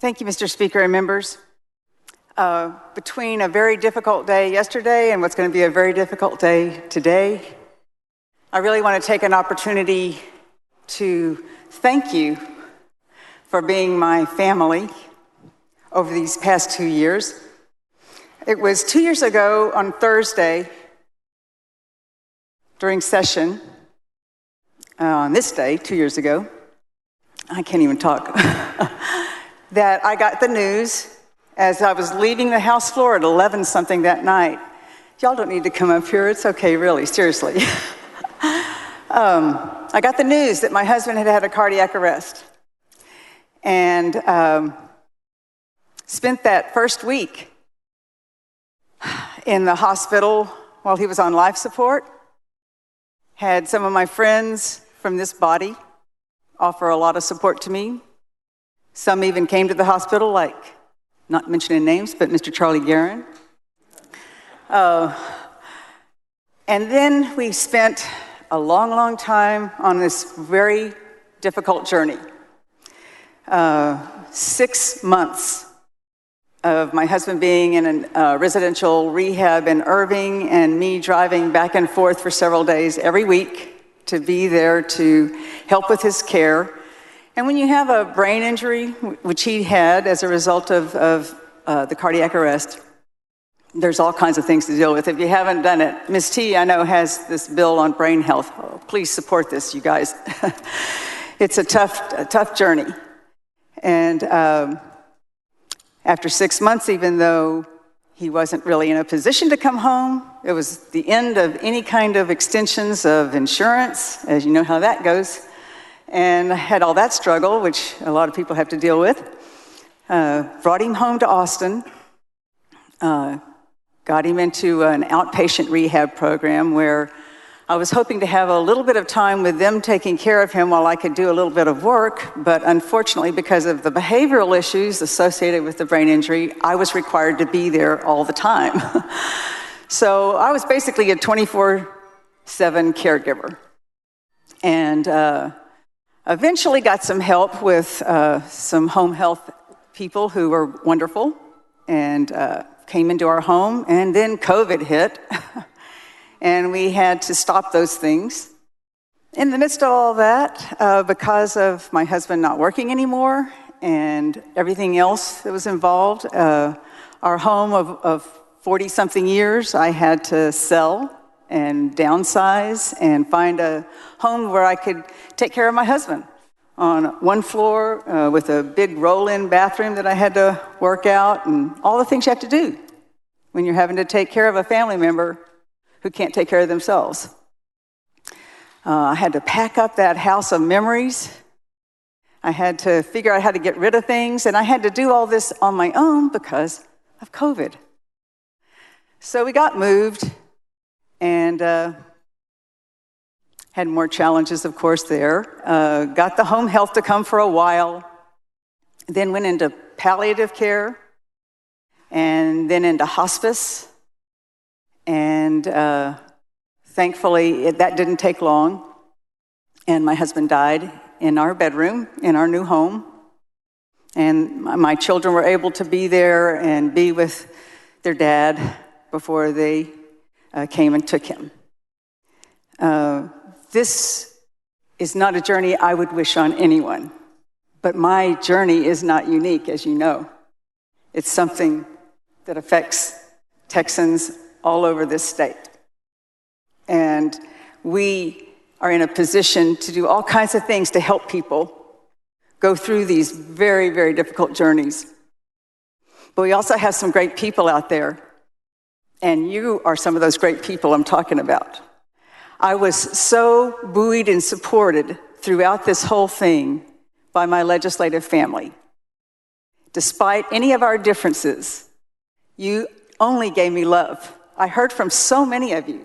Thank you, Mr. Speaker and members. Between a very difficult day yesterday and what's going to be a very difficult day today, I really want to take an opportunity to thank you for being my family over these past 2 years. It was 2 years ago on Thursday during session, on this day, 2 years ago, I can't even talk, that I got the news as I was leaving the House floor at 11 something that night. Y'all don't need to come up here, it's okay, really, seriously. I got the news that my husband had had a cardiac arrest and spent that first week in the hospital while he was on life support. Had some of my friends from this body offer a lot of support to me. Some even came to the hospital, like, not mentioning names, but Mr. Charlie Guerin. And then we spent a long, long time on this very difficult journey. 6 months of my husband being in a residential rehab in Irving and me driving back and forth for several days every week to be there to help with his care. And when you have a brain injury, which he had as a result of the cardiac arrest, there's all kinds of things to deal with. If you haven't done it, Ms. T, I know, has this bill on brain health. Oh, please support this, you guys. It's a tough journey. And after 6 months, even though he wasn't really in a position to come home, it was the end of any kind of extensions of insurance, as you know how that goes. And I had all that struggle, which a lot of people have to deal with. Brought him home to Austin, got him into an outpatient rehab program where I was hoping to have a little bit of time with them taking care of him while I could do a little bit of work, but unfortunately, because of the behavioral issues associated with the brain injury, I was required to be there all the time. So I was basically a 24/7 caregiver. And eventually got some help with some home health people who were wonderful and came into our home, and then COVID hit. And we had to stop those things. In the midst of all that, because of my husband not working anymore and everything else that was involved, our home of 40-something years, I had to sell and downsize and find a home where I could take care of my husband on one floor with a big roll-in bathroom that I had to work out and all the things you have to do when you're having to take care of a family member who can't take care of themselves. I had to pack up that house of memories. I had to figure out how to get rid of things, and I had to do all this on my own because of COVID. So we got moved and had more challenges, of course, there. Got the home health to come for a while, then went into palliative care, and then into hospice. And thankfully, that didn't take long. And my husband died in our bedroom, in our new home. And my children were able to be there and be with their dad before they came and took him. This is not a journey I would wish on anyone, but my journey is not unique, as you know. It's something that affects Texans all over this state. And we are in a position to do all kinds of things to help people go through these very, very difficult journeys. But we also have some great people out there, and you are some of those great people I'm talking about. I was so buoyed and supported throughout this whole thing by my legislative family. Despite any of our differences, you only gave me love. I heard from so many of you.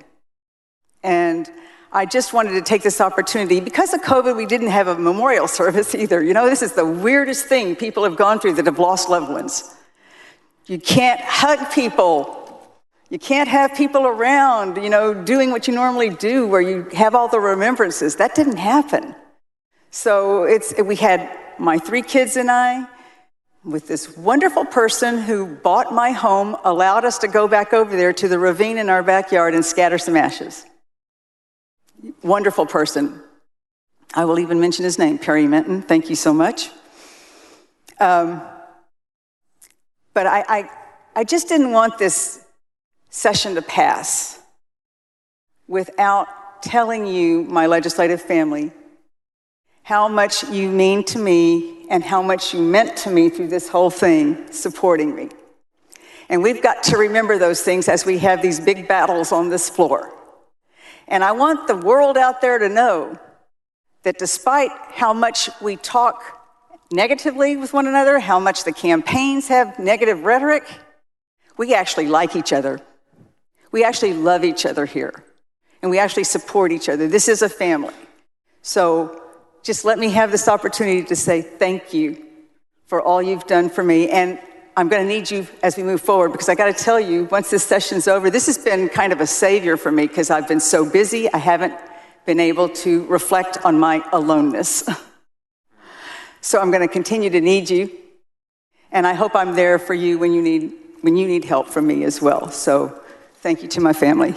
And I just wanted to take this opportunity. Because of COVID, we didn't have a memorial service either. You know, this is the weirdest thing people have gone through that have lost loved ones. You can't hug people. You can't have people around, doing what you normally do where you have all the remembrances. That didn't happen. So we had my 3 kids and I, with this wonderful person who bought my home, allowed us to go back over there to the ravine in our backyard and scatter some ashes. Wonderful person. I will even mention his name, Perry Minton. Thank you so much. But I just didn't want this session to pass without telling you, my legislative family, how much you mean to me and how much you meant to me through this whole thing, supporting me. And we've got to remember those things as we have these big battles on this floor. And I want the world out there to know that despite how much we talk negatively with one another, how much the campaigns have negative rhetoric, we actually like each other. We actually love each other here. And we actually support each other. This is a family. So just let me have this opportunity to say thank you for all you've done for me. And I'm going to need you as we move forward, because I got to tell you, once this session's over, this has been kind of a savior for me because I've been so busy, I haven't been able to reflect on my aloneness. So I'm going to continue to need you, and I hope I'm there for you when you need help from me as well. So thank you to my family.